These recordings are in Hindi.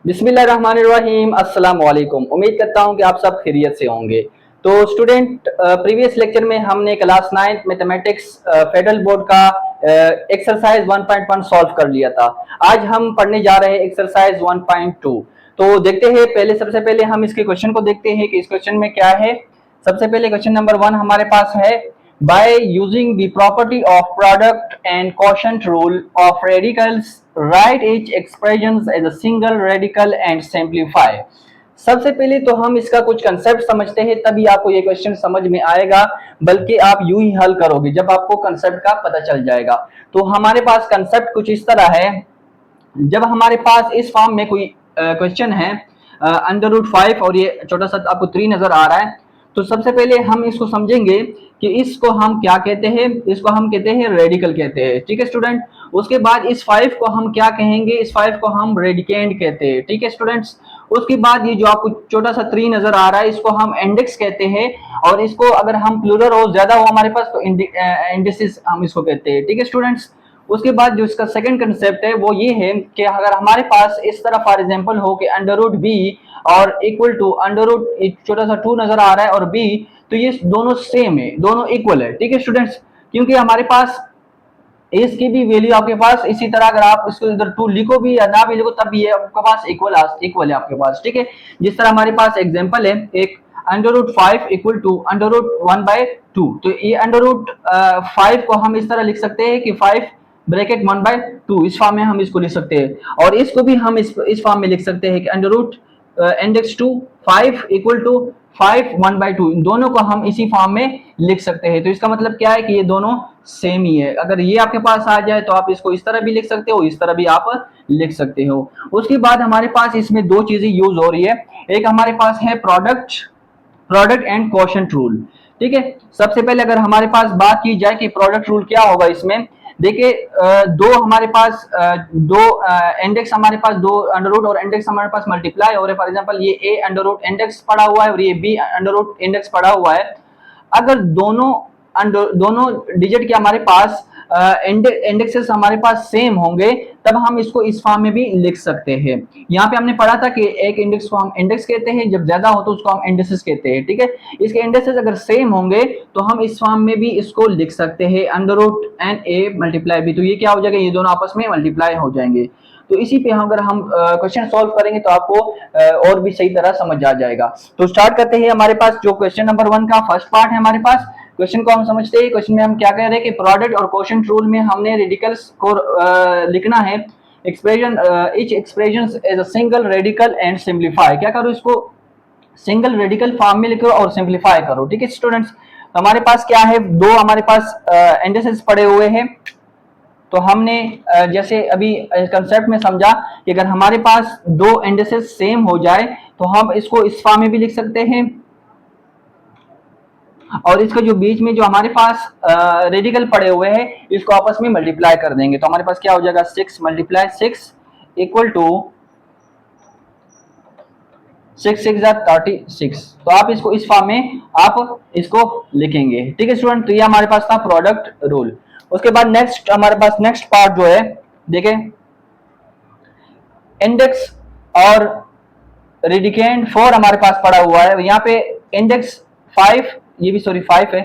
बिस्मिल्लाहिर्रहमानिर्रहीम, अस्सलाम वालेकुम। उम्मीद करता हूं कि आप सब खैरियत से होंगे। तो स्टूडेंट, प्रीवियस लेक्चर में हमने क्लास 9 मैथमेटिक्स फेडरल बोर्ड का एक्सरसाइज 1.1 सॉल्व कर लिया था। आज हम पढ़ने जा रहे हैं एक्सरसाइज 1.2। तो देखते हैं, सबसे पहले हम इसके क्वेश्चन को देखते हैं कि इस क्वेश्चन में क्या है। सबसे पहले क्वेश्चन नंबर 1 हमारे पास है, by using the property of product and quotient rule of radicals, write each expressions as a single radical and simplify। सबसे पहले तो हम इसका कुछ कंसेप्ट समझते हैं, तभी आपको ये क्वेश्चन समझ में आएगा, बल्कि आप यूं ही हल करोगे जब आपको कंसेप्ट का पता चल जाएगा। तो हमारे पास कंसेप्ट कुछ इस तरह है। जब हमारे पास इस फॉर्म में कोई क्वेश्चन है, √5 और ये छोटा सा आपको 3 नजर आ रहा है, तो सबसे पहले हम इसको समझेंगे कि इसको हम क्या कहते हैं। इसको हम कहते हैं रेडिकल कहते हैं, ठीक है स्टूडेंट। उसके बाद इस 5 को हम क्या कहेंगे, इस 5 को हम रेडिकेंड कहते हैं, ठीक है स्टूडेंट्स। उसके बाद ये जो आपको छोटा सा 3 नजर आ रहा है, इसको हम इंडेक्स कहते हैं, और इसको अगर हम प्लूरल हो, ज्यादा हो हमारे पास, तो इंडिसेस हम इसको कहते हैं, ठीक है स्टूडेंट्स। उसके बाद जो इसका सेकंड कंसेप्ट है वो ये है कि अगर हमारे पास इस तरह फॉर एग्जांपल हो कि √b और इक्वल टू √, छोटा सा 2 नजर आ रहा है और b, तो ये दोनों सेम है, दोनों इक्वल है, ठीक है स्टूडेंट्स। क्योंकि हमारे पास इसकी भी वैल्यू आपके पास इसी तरह, अगर आप इसको इधर 2 लिखो भी या ना भी लिखो तब भी ये आपके पास इक्वल है आपके पास, ठीक है। जिस तरह हमारे पास एग्जांपल है एक √5 इक्वल टू √1/2, तो ये √5 को हम इस तरह लिख सकते हैं कि 5 ब्रैकेट 1/2, इस फॉर्म में हम इसको लिख सकते हैं। और इसको भी हम इस फॉर्म में लिख सकते हैं कि इंडेक्स 2 5 इक्वल टू 5 1/2, इन दोनों को हम इसी फॉर्म में लिख सकते हैं। तो इसका मतलब क्या है कि ये दोनों सेम ही है। अगर ये आपके पास आ जाए तो आप इसको इस तरह भी लिख सकते हो, इस तरह भी आप लिख सकते हो। उसके बाद हमारे पास इसमें दो चीजें यूज हो रही है। एक हमारे पास है प्रोडक्ट एंड क्वोशंट रूल, ठीक है। सबसे पहले अगर हमारे पास बात की जाए कि प्रोडक्ट रूल क्या होगा, इसमें देखिए दो हमारे पास दो इंडेक्स, हमारे पास दो अंडर और इंडेक्स हमारे पास मल्टीप्लाई हो रहे। फॉर एग्जांपल ये ए अंडर इंडेक्स पड़ा हुआ है और ये बी अंडर इंडेक्स पड़ा हुआ है। अगर दोनों डिजिट के हमारे पास इंडेक्सेस हमारे पास सेम होंगे, तब हम इसको इस फॉर्म में भी लिख सकते हैं। यहाँ पे हमने पढ़ा था कि एक इंडेक्स को हम इंडेक्स कहते हैं, जब ज्यादा हो तो उसको हम इंडेक्सेस कहते हैं, ठीक है। इसके इंडेक्सेस अगर सेम होंगे तो हम इस फॉर्म में भी इसको लिख सकते हैं, √n a मल्टीप्लाई b। तो ये क्या हो जाएगा, ये दोनों आपस में मल्टीप्लाई हो जाएंगे। तो इसी पे अगर हम क्वेश्चन सॉल्व करेंगे तो आपको और भी सही तरह समझ आ जाएगा। तो स्टार्ट करते हैं। हमारे पास जो क्वेश्चन नंबर 1 का फर्स्ट पार्ट है, हमारे पास क्वेश्चन को हम समझते हैं। क्वेश्चन में हम क्या कह रहे हैं कि प्रोडक्ट और क्वोशंट रूल में हमने रेडिकल्स को लिखना है। Expression each expression as a single radical and simplify. क्या करो, इसको सिंगल रेडिकल फॉर्म में लिखो और सिंपलीफाई करो, ठीक है स्टूडेंट्स। तो हमारे पास क्या है, दो हमारे पास इंडेक्सेस पड़े हुए हैं। तो हमने जैसे अभी कंसेप्ट में समझा कि अगर हमारे पास दो इंडेक्सेस सेम हो जाए तो हम इसको इस फॉर्म में भी लिख सकते हैं, और इसका जो बीच में जो हमारे पास रेडिकल पड़े हुए हैं इसको आपस में मल्टीप्लाई कर देंगे। तो हमारे पास क्या हो जाएगा, 6 × 6 इक्वल टू 6 6 36। तो आप इसको इस फॉर्म में आप इसको लिखेंगे, ठीक है स्टूडेंट। तो ये हमारे पास था प्रोडक्ट रूल। उसके बाद नेक्स्ट हमारे पास नेक्स्ट पार्ट जो है, देखें इंडेक्स और रेडिकेंड 4 हमारे पास पड़ा हुआ है। यहाँ पे इंडेक्स 5, ये भी सॉरी 5 है,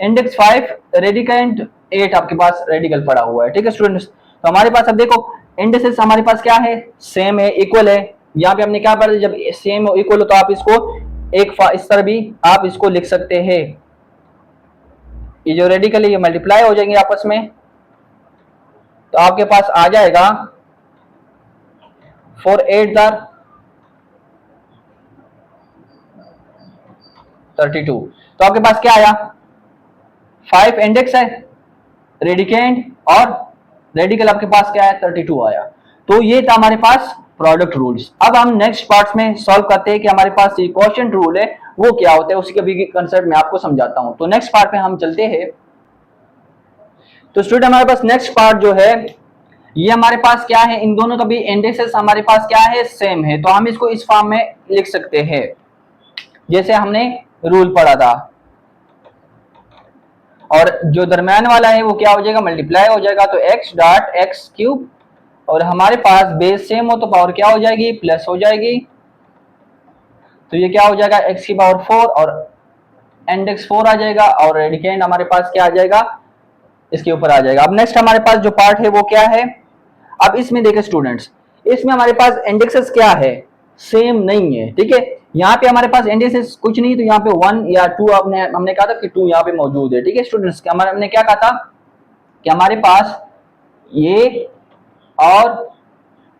इंडेक्स 5 रेडिकेंड 8 आपके पास रेडिकल पड़ा हुआ है, ठीक है स्टूडेंट्स। तो हमारे पास अब देखो इंडेक्सेस हमारे पास क्या है, सेम है, इक्वल है। यहाँ पे हमने क्या पढ़ा, जब सेम हो इक्वल हो तो आप इसको एक इस तरह भी आप इसको लिख सकते हैं। ये जो रेडिकल है ये मल्टीप्लाई हो जाएंगे आपस में, तो आपके पास आ जाएगा 4 8 32। तो आपके पास क्या आया, 5 इंडेक्स है, रेडिकेंड और रेडिकल आपके पास क्या है, 32 आया। तो ये था हमारे पास प्रोडक्ट रूल्स। अब हम नेक्स्ट पार्ट में सॉल्व करते हैं कि हमारे पास ये क्वोशंट रूल है वो क्या होता है, उसके भी कंसेप्ट मैं आपको समझाता हूं। तो नेक्स्ट पार्ट में हम चलते हैं। तो स्टूडेंट हमारे पास नेक्स्ट पार्ट जो है, ये हमारे पास क्या है, इन दोनों का भी इंडेक्सेस हमारे पास क्या है, सेम है। तो हम इसको इस फॉर्म में लिख सकते हैं जैसे हमने रूल पढ़ा था, और जो दरम्यान वाला है वो क्या हो जाएगा, मल्टीप्लाई हो जाएगा। तो x डॉट x क्यूब और हमारे पास बेस सेम हो तो पावर क्या हो जाएगी, प्लस हो जाएगी। तो ये क्या हो जाएगा, x की पावर 4 और इंडेक्स 4 आ जाएगा और रेडिकेंड हमारे पास क्या आ जाएगा, इसके ऊपर आ जाएगा। अब नेक्स्ट हमारे पास जो पार्ट है वो क्या है, अब इसमें देखें स्टूडेंट्स, इसमें हमारे पास इंडेक्सेस क्या है, सेम नहीं है, ठीक है। यहाँ पे हमारे पास इंडेक्सेस कुछ नहीं, तो यहाँ पे 1 या 2 हमने कहा था कि 2 यहाँ पे मौजूद है, ठीक है स्टूडेंट्स। हमने क्या कहा था कि हमारे पास ये और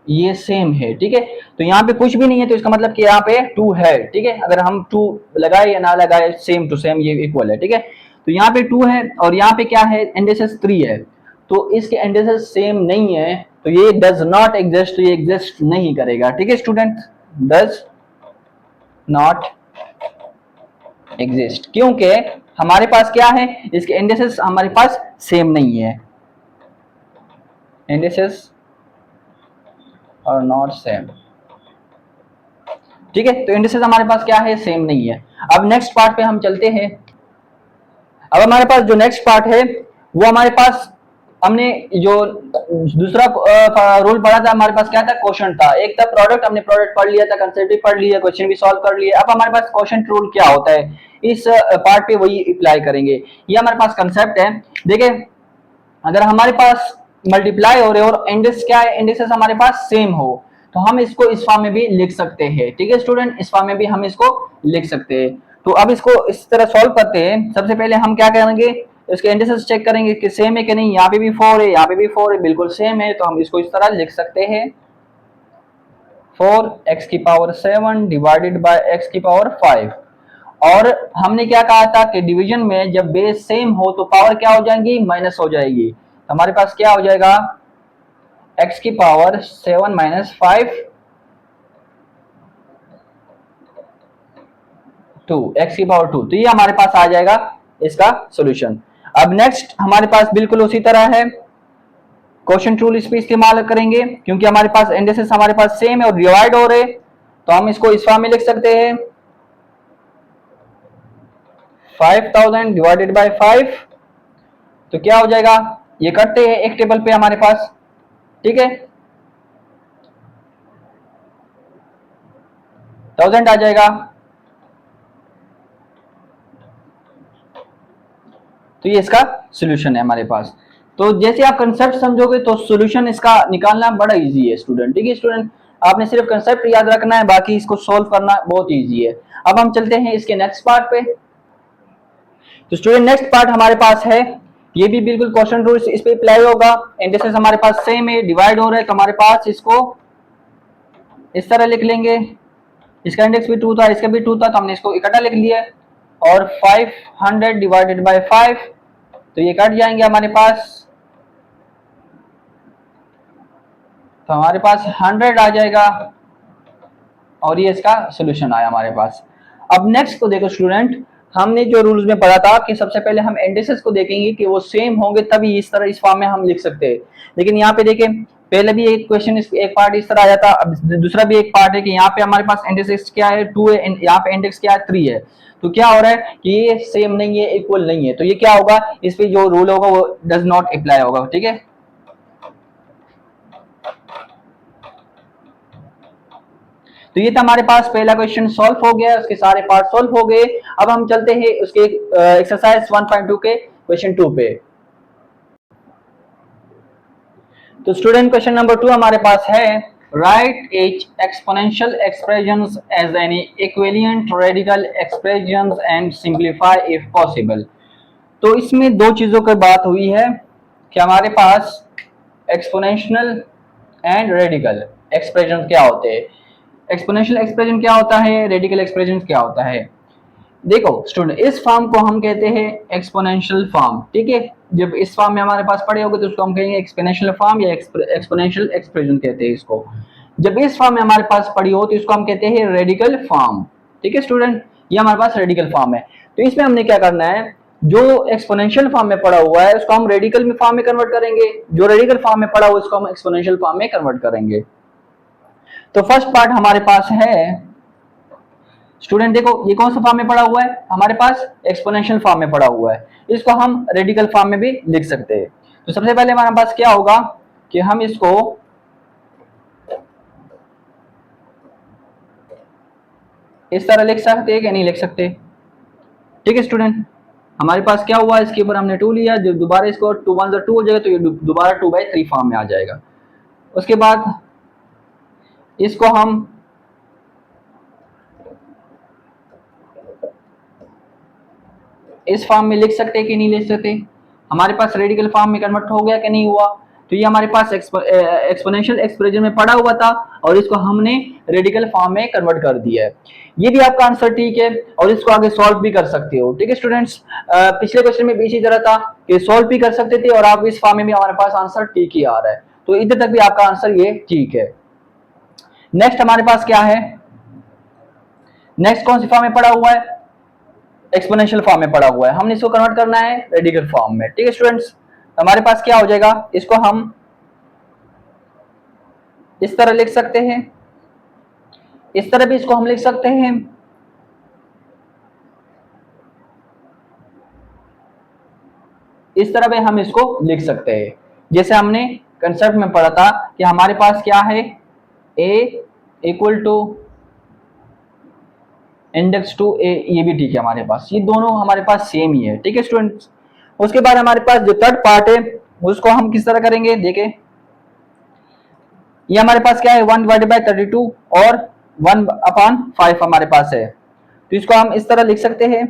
ये सेम है, ठीक है। तो यहाँ पे कुछ भी नहीं है तो इसका मतलब कि यहाँ पे 2 है, ठीक है। अगर हम 2 लगाए या ना लगाए, सेम टू सेम ये इक्वल है, ठीक है। तो यहाँ पे 2 है और यहाँ पे क्या है, इंडेक्सेस 3 है, तो इसके इंडेक्सेस सेम नहीं है, तो ये डज नॉट एग्जिस्ट, तो ये एग्जिस्ट नहीं करेगा, ठीक है स्टूडेंट, डज नॉट एग्जिस्ट, क्योंकि हमारे पास क्या है, इसके इंडेक्सेस हमारे पास सेम नहीं है, इंडेक्सेस और नॉट सेम, ठीक है। तो इंडिसेस हमारे पास क्या है, सेम नहीं है। अब नेक्स्ट पार्ट पे हम चलते हैं। अब हमारे पास जो नेक्स्ट पार्ट है वो हमारे पास, हमने जो दूसरा रूल पढ़ा था, हमारे पास क्या था, क्वोशंट था। एक था प्रोडक्ट, हमने प्रोडक्ट पढ़ लिया था, कंसेप्ट भी पढ़ लिया, क्वेश्चन भी सॉल्व कर लिए। अब हमारे पास क्वोशंट रूल क्या होता है, इस पार्ट पे वही अप्लाई करेंगे। ये हमारे पास कंसेप्ट है। देखिए, अगर हमारे पास मल्टीप्लाई हो रहे और इंडेक्स क्या है, इंडेक्सेस हमारे पास सेम हो, तो हम इसको इस फॉर्म में भी लिख सकते हैं, ठीक है स्टूडेंट, इस फॉर्म में भी हम इसको लिख सकते हैं। तो अब इसको इस तरह सॉल्व करते हैं। सबसे पहले हम क्या करेंगे, इसके इंडेक्सेस चेक करेंगे कि सेम है कि नहीं। यहाँ पे भी 4 है, यहाँ पे भी 4 है, बिल्कुल सेम है, तो हम इसको इस तरह लिख सकते हैं, 4x की पावर 7 डिवाइडेड बाय x की पावर 5। और हमने क्या कहा था कि डिवीजन में जब बेस सेम हो तो पावर क्या हो जाएंगी, माइनस हो जाएगी। तो हमारे पास क्या हो जाएगा, x की पावर 7 माइनस 5 2, x की पावर 2। तो ये हमारे पास आ जाएगा इसका सॉल्यूशन। अब नेक्स्ट हमारे पास बिल्कुल उसी तरह है, क्वोशंट रूल इस पे इस्तेमाल करेंगे, क्योंकि हमारे पास इंडेक्सेस हमारे पास सेम है और डिवाइड हो रहे, तो हम इसको इस फॉर्म में लिख सकते हैं, 5000 डिवाइडेड बाय 5। तो क्या हो जाएगा, ये करते हैं एक टेबल पे हमारे पास, ठीक है, 1000 आ जाएगा। तो ये इसका सॉल्यूशन है हमारे पास। तो जैसे आप कंसेप्ट समझोगे तो सॉल्यूशन इसका निकालना बड़ा इजी है स्टूडेंट, ठीक है स्टूडेंट। आपने सिर्फ कंसेप्ट याद रखना है, बाकी इसको सॉल्व करना बहुत इजी है। अब हम चलते हैं इसके नेक्स्ट पार्ट पे। तो स्टूडेंट नेक्स्ट पार्ट हमारे पास है, ये भी बिल्कुल क्वेश्चन रूल इस पे अप्लाई होगा। इंडेक्सेस हमारे पास सेम है, डिवाइड हो रहा है, तो हमारे पास इसको इस तरह लिख लेंगे, इसका इंडेक्स भी 2 था, इसका भी 2 था, तो हमने इसको इकट्ठा लिख लिया। और 500 डिवाइडेड बाय 5, तो ये कट जाएंगे हमारे पास, तो हमारे पास 100 आ जाएगा और ये इसका सॉल्यूशन आया हमारे पास। अब नेक्स्ट को देखो स्टूडेंट, हमने जो रूल्स में पढ़ा था कि सबसे पहले हम इंडेक्सेस को देखेंगे कि वो सेम होंगे तभी इस तरह इस फॉर्म में हम लिख सकते हैं। लेकिन यहाँ पे देखें, पहले भी एक क्वेश्चन एक पार्ट इस तरह आया था, अब दूसरा भी एक पार्ट है कि यहाँ पे हमारे पास इंडेक्स क्या है, 2 है, यहाँ पे इंडेक्स क्या है, 3 है। तो क्या हो रहा है कि ये सेम नहीं है, इक्वल नहीं है, तो ये क्या होगा, इस पे जो रूल होगा वो डज नॉट अप्लाई होगा, ठीक है। तो ये था हमारे पास पहला क्वेश्चन सॉल्व हो गया, उसके सारे पार्ट सॉल्व हो गए। अब हम चलते हैं उसके एक्सरसाइज 1.2 के क्वेश्चन 2 पे। तो स्टूडेंट क्वेश्चन नंबर 2 हमारे पास है, right each exponential expressions as any equivalent radical expressions and simplify if possible. तो इसमें दो चीजों की बात हुई है कि हमारे पास एक्सपोनेंशियल एंड रेडिकल एक्सप्रेशन क्या होते हैं। एक्सपोनेंशियल एक्सप्रेशन क्या होता है, रेडिकल एक्सप्रेशन क्या होता है। देखो स्टूडेंट, इस फॉर्म को हम कहते हैं एक्सपोनेंशियल फॉर्म, ठीक है। जब इस फॉर्म में हमारे पास पड़े होंगे तो उसको हम कहेंगे एक्सपोनेंशियल फॉर्म या एक्सपोनेंशियल एक्सप्रेशन कहते हैं इसको। जब इस फॉर्म में हमारे पास पड़ी हो तो इसको हम कहते हैं रेडिकल फॉर्म, ठीक है स्टूडेंट। ये हमारे पास रेडिकल फॉर्म है। तो इसमें हमने क्या करना है, जो एक्सपोनेंशियल फॉर्म में पड़ा हुआ है उसको हम रेडिकल में फॉर्म में कन्वर्ट करेंगे, जो रेडिकल फॉर्म में पड़ा हुआ है उसको हम एक्सपोनेंशियल फॉर्म में कन्वर्ट करेंगे। तो फर्स्ट पार्ट हमारे पास है स्टूडेंट, देखो ये कौन सा फॉर्म में पड़ा हुआ है, हमारे पास एक्सपोनेंशियल फॉर्म में पड़ा हुआ है, इसको हम रेडिकल फॉर्म में भी लिख सकते हैं। तो सबसे पहले हमारे पास क्या होगा कि हम इसको इस तरह लिख सकते हैं कि नहीं लिख सकते? ठीक है स्टूडेंट, हमारे पास क्या हुआ, इसके ऊपर हमने 2 लिया, जो दोबारा इसको 2 1 2 हो जाएगा, तो ये दोबारा 2/3 फॉर्म में आ जाएगा। उसके बाद इसको हम इस फॉर्म में लिख सकते हैं कि नहीं लिख सकते? हमारे पास रेडिकल फॉर्म में कन्वर्ट हो गया कि नहीं हुआ? तो ये हमारे पास एक्सपोनेंशियल एक्सप्रेशन में पड़ा हुआ था और इसको हमने रेडिकल फॉर्म में कन्वर्ट कर दिया है। ये भी आपका आंसर ठीक है और इसको आगे सॉल्व भी कर सकते हो। ठीक है स्टूडेंट्स, पिछले क्वेश्चन में भी इसी तरह था कि सॉल्व भी कर सकते थे और आप इस फॉर्म में भी हमारे पास आंसर ठीक ही आ रहा है, तो इधर तक भी आपका आंसर ये ठीक है। नेक्स्ट हमारे पास क्या है, नेक्स्ट कौन सी फॉर्म में पड़ा हुआ है? एक्सपोनेंशियल फॉर्म में पड़ा हुआ है, हमने इसको कन्वर्ट करना है रेडिकल फॉर्म में। ठीक है स्टूडेंट्स, हमारे पास क्या हो जाएगा, इसको हम इस तरह लिख सकते हैं, इस तरह भी इसको हम लिख सकते हैं, इस तरह भी हम इसको लिख सकते हैं। जैसे हमने कंसेप्ट में पढ़ा था कि हमारे पास क्या है, a equal to index to a, ये भी ठीक है हमारे पास, ये दोनों हमारे पास सेम ही है। ठीक है स्टूडेंट्स, उसके बाद हमारे पास जो थर्ड पार्ट है उसको हम किस तरह करेंगे, देखें ये हमारे पास क्या है 1/32 और 1/5 हमारे पास है, तो इसको हम इस तरह लिख सकते हैं।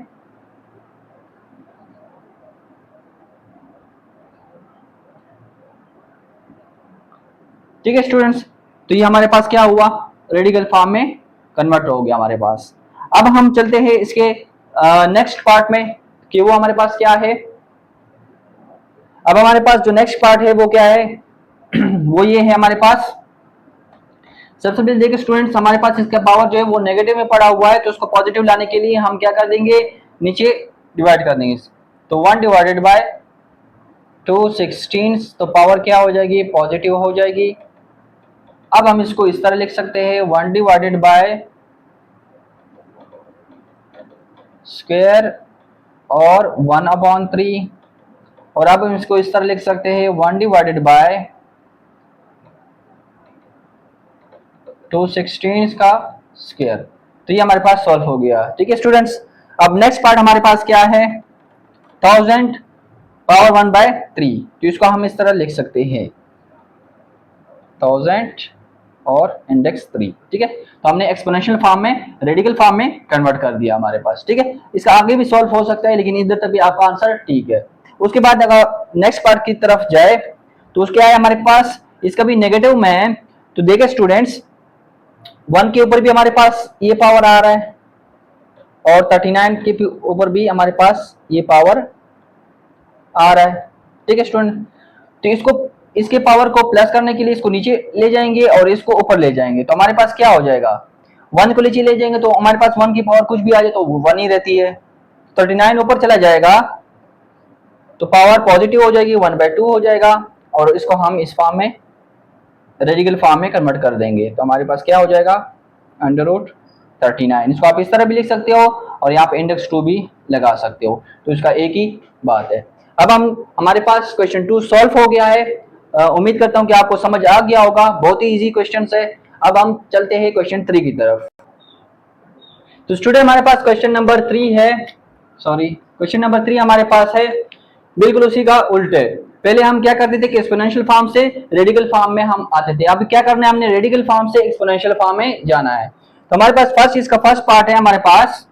ठीक है स्टूडेंट्स, तो ये हमारे पास क्या हुआ, रेडिकल फॉर्म में कन्वर्ट हो गया हमारे पास। अब हम चलते हैं इसके नेक्स्ट पार्ट में कि वो हमारे पास क्या है। अब हमारे पास जो नेक्स्ट पार्ट है वो क्या है वो ये है हमारे पास, सबसे पहले देखिए स्टूडेंट्स, हमारे पास इसका पावर जो है वो नेगेटिव में पड़ा हुआ है, तो उसको पॉजिटिव लाने के लिए हम क्या कर देंगे, नीचे डिवाइड कर देंगे, तो 1/2/16, तो पावर क्या हो जाएगी, पॉजिटिव हो जाएगी। अब हम इसको इस तरह लिख सकते हैं 1/² और 1/3, और अब हम इसको इस तरह लिख सकते हैं 1/216 का स्क्वायर। तो ये हमारे पास सॉल्व हो गया। ठीक है स्टूडेंट्स, अब नेक्स्ट पार्ट हमारे पास क्या है, 1000 × 1/3, तो इसको हम इस तरह लिख सकते हैं 1000 और इंडेक्स 3। ठीक है, तो हमने एक्सपोनेंशियल फॉर्म में रेडिकल फॉर्म में कन्वर्ट कर दिया हमारे पास। ठीक है, इसका आगे भी सॉल्व हो सकता है, लेकिन इधर तक भी आपका आंसर ठीक है। उसके बाद अगर नेक्स्ट पार्ट की तरफ जाए तो उसके है हमारे पास, इसका भी नेगेटिव में है, तो देखिए स्टूडेंट्स 1 के ऊपर भी हमारे पास ये पावर आ रहा है और 39 के ऊपर भी हमारे पास ये पावर आ रहा है। ठीक है स्टूडेंट, तो इसको इसके पावर को प्लस करने के लिए इसको नीचे ले जाएंगे और इसको ऊपर ले जाएंगे, तो हमारे पास क्या हो जाएगा, 1 को नीचे ले जाएंगे तो हमारे पास 1 की पावर कुछ भी आ जाए तो वो 1 ही रहती है, 39 ऊपर चला जाएगा तो पावर पॉजिटिव हो जाएगी, 1/2 हो जाएगा, और इसको हम इस फॉर्म में रेडिकल फॉर्म में कन्वर्ट कर देंगे, तो हमारे पास क्या हो जाएगा √39। इसको आप इस तरह भी लिख सकते हो और यहाँ पे इंडेक्स 2 भी लगा सकते हो, तो इसका एक ही बात है। अब हम हमारे पास क्वेश्चन 2 सॉल्व हो गया है, उम्मीद करता हूँ कि आपको समझ आ गया होगा, बहुत ही इजी क्वेश्चन है। अब हम चलते हैं क्वेश्चन 3 की तरफ। तो स्टूडेंट हमारे पास क्वेश्चन नंबर 3 है, क्वेश्चन नंबर 3 हमारे पास है बिल्कुल उसी का उल्टे। पहले हम क्या करते थे कि एक्सपोनेंशियल फॉर्म से रेडिकल फॉर्म में हम आते थे, अब क्या करना है, हमने रेडिकल फॉर्म से एक्सपोनेंशियल फॉर्म में जाना है। तो हमारे पास फर्स्ट इसका फर्स्ट पार्ट है हमारे पास।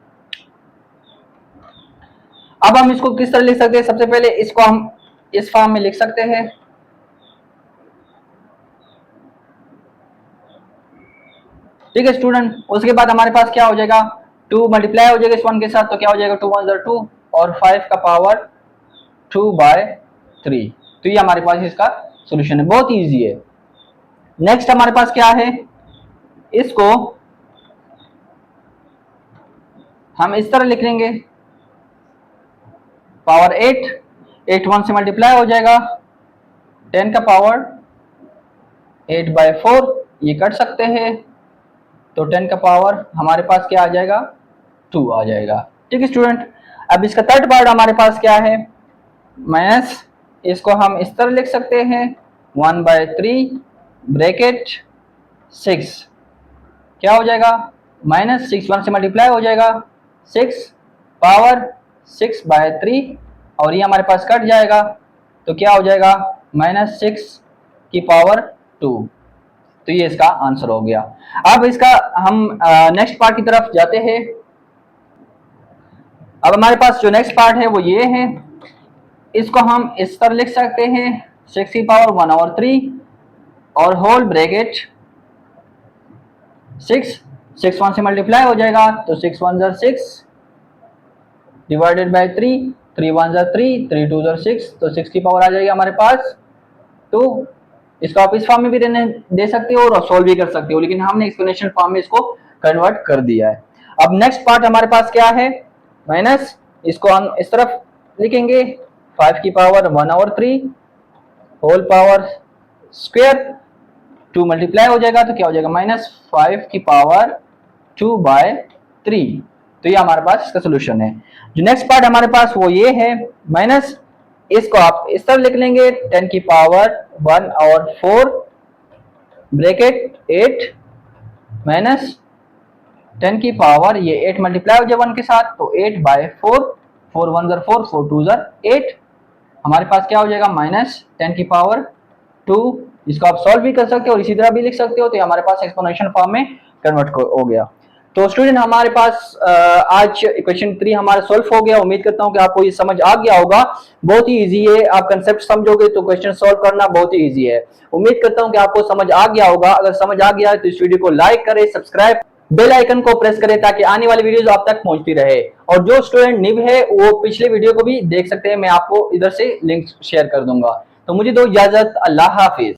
अब हम इसको किस तरह लिख सकते हैं, सबसे पहले इसको हम इस फॉर्म में लिख सकते हैं, ठीक है स्टूडेंट। उसके बाद हमारे पास क्या हो जाएगा, 2 मल्टीप्लाई हो जाएगा इस 1 के साथ, तो क्या हो जाएगा 2 1 2 और 5 का पावर 2/3। तो ये हमारे पास इसका सोल्यूशन है, बहुत इजी है। नेक्स्ट हमारे पास क्या है, इसको हम इस तरह लिख लेंगे पावर 8 1 से मल्टीप्लाई हो जाएगा, 10 का पावर 8/4, ये कट सकते हैं, तो 10 का पावर हमारे पास क्या आ जाएगा 2 आ जाएगा। ठीक है स्टूडेंट, अब इसका थर्ड पार्ट हमारे पास क्या है, माइनस, इसको हम इस तरह लिख सकते हैं 1/3 ब्रैकेट 6, क्या हो जाएगा माइनस 6 1 से मल्टीप्लाई हो जाएगा, 6 पावर 6/3 और ये हमारे पास कट जाएगा तो क्या हो जाएगा -6 की पावर 2। तो ये इसका आंसर हो गया। अब इसका हम नेक्स्ट पार्ट की तरफ जाते हैं। अब हमारे पास जो नेक्स्ट पार्ट है वो ये है, इसको हम इस तरह लिख सकते हैं 6 की पावर 1/3 और होल ब्रैकेट 6 1 से मल्टीप्लाई हो जाएगा तो 6 1 6 डिवाइडेड बाय 3, 3 1 3, 3 2 6, तो 6 की पावर आ जाएगी हमारे पास 2। इसको आप इस फॉर्म में भी दे सकते हो और सॉल्व भी कर सकते हो, लेकिन हमने एक्सपोनेंशियल फॉर्म में इसको कन्वर्ट कर दिया है। अब नेक्स्ट पार्ट हमारे पास क्या है, माइनस, इसको हम इस तरफ लिखेंगे 5 की power 1/3 whole power square 2 multiply हो जाएगा तो क्या हो जाएगा -5 की पावर 2/3। तो ये हमारे पास इसका सोल्यूशन है। जो नेक्स्ट पार्ट हमारे पास वो ये है, माइनस, इसको आप इस तरह लिख लेंगे 10 की पावर 1/4 ब्रैकेट 8 माइनस 10 की पावर, ये 8 मल्टीप्लाई हो जाए 1 के साथ तो 8/4, 4 1 4, 4 2 8, हमारे पास क्या हो जाएगा -10 की पावर 2। इसको आप सॉल्व भी कर सकते हो और इसी तरह भी लिख सकते हो, तो ये हमारे पास एक्सपोनेंशियल फॉर्म में कन्वर्ट हो गया। तो स्टूडेंट हमारे पास आज इक्वेशन 3 हमारा सॉल्व हो गया। उम्मीद करता हूं कि आपको ये समझ आ गया होगा। बहुत ही इजी है, आप कंसेप्ट समझोगे तो क्वेश्चन सॉल्व करना बहुत ही इजी है। उम्मीद करता हूं कि आपको समझ आ गया होगा। अगर समझ आ गया है तो इस वीडियो को लाइक करें, सब्सक्राइब, बेल आइकन को प्रेस करें ताकि आने वाली वीडियोस आप तक पहुंचती रहे। और जो स्टूडेंट न्यू है वो पिछले वीडियो को भी देख सकते हैं, मैं आपको इधर से लिंक शेयर कर दूंगा। तो मुझे दो इजाजत, अल्लाह हाफिज।